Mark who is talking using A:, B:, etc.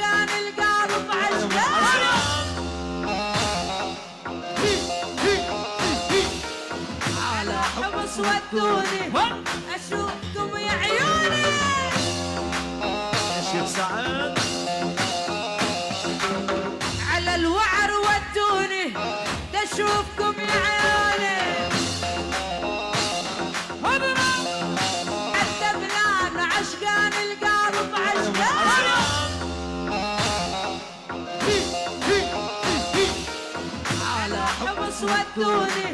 A: عشقان القلب عشقان على حبس ودوني اشوفكم يا عيوني
B: يا شيخ سعد
A: على الوعر ودوني اشوفكم يا عيوني الدبلان عشقان القلب عشقان على حبس ودوني